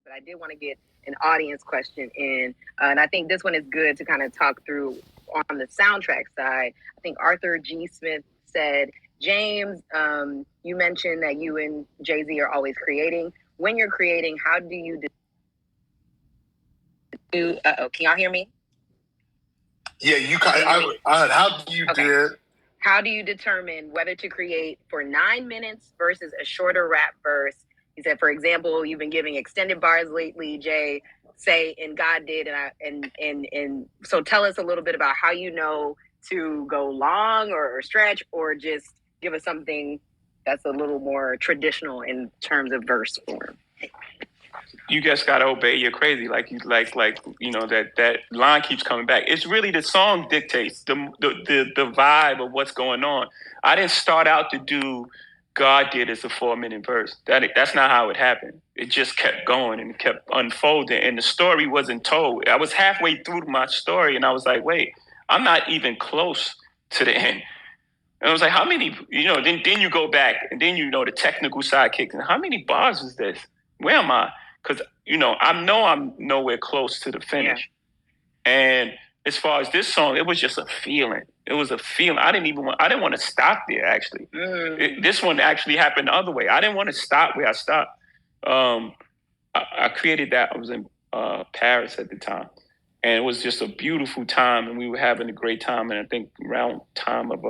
but I did want to get an audience question in. And I think this one is good to kind of talk through on the soundtrack side. I think Arthur G. Smith said, Jeymes, you mentioned that you and Jay-Z are always creating. When you're creating, how do you do? Can y'all hear me? Yeah, you can. How do you do? How do you determine whether to create for 9 minutes versus a shorter rap verse? He said, for example, you've been giving extended bars lately, Jay. Say, and God did, and so tell us a little bit about how you know to go long or stretch, or just give us something that's a little more traditional in terms of verse form. You just gotta obey. You're crazy. Like that line keeps coming back. It's really the song dictates the vibe of what's going on. I didn't start out to do God did as a 4-minute verse. That's not how it happened. It just kept going and kept unfolding, and the story wasn't told. I was halfway through my story, and I was like, wait, I'm not even close to the end. And I was like, how many? Then you go back, and then the technical side kicks in. How many bars is this? Where am I? Because I know I'm nowhere close to the finish. Yeah. And as far as this song, it was just a feeling. It was a feeling. I didn't want to stop there. Actually, this one actually happened the other way. I didn't want to stop where I stopped. I created that. I was in Paris at the time, and it was just a beautiful time, and we were having a great time. And I think around time of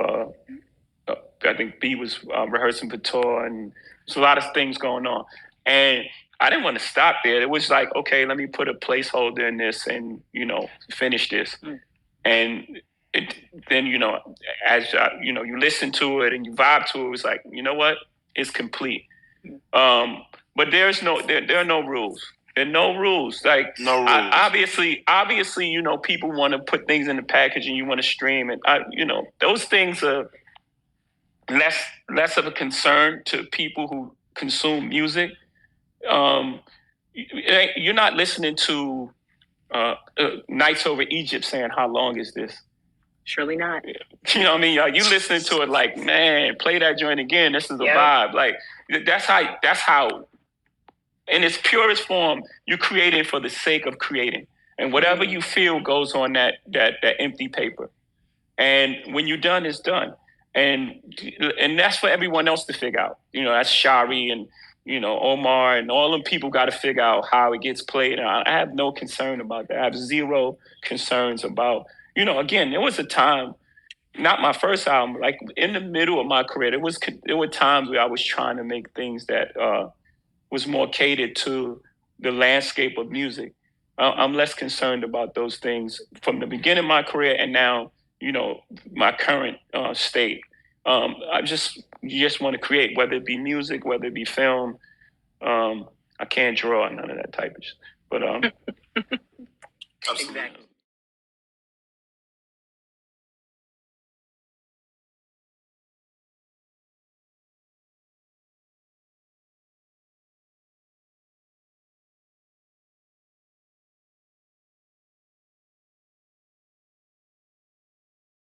I think B was rehearsing for tour, and there's a lot of things going on, and I didn't want to stop there. It was like, okay, let me put a placeholder in this and, finish this. And then, as you listen to it and you vibe to it, it was like, you know what? It's complete. But there are no rules. There are no ruls. Like, no rules. Obviously, people want to put things in the package and you want to stream. And, those things are less of a concern to people who consume music. You're not listening to Nights Over Egypt saying, how long is this? Surely not. You know what I mean? You listening to it like, man, play that joint again. This is the vibe. Like, that's how, in its purest form, you're creating for the sake of creating. And whatever you feel goes on that empty paper. And when you're done, it's done. And that's for everyone else to figure out. That's Shari and Omar and all them people got to figure out how it gets played. And I have no concern about that. I have zero concerns about, again, there was a time, not my first album, like in the middle of my career, there were times where I was trying to make things that was more catered to the landscape of music. I'm less concerned about those things from the beginning of my career and now, my current state. You just want to create, whether it be music, whether it be film. I can't draw none of that type of shit. But exactly.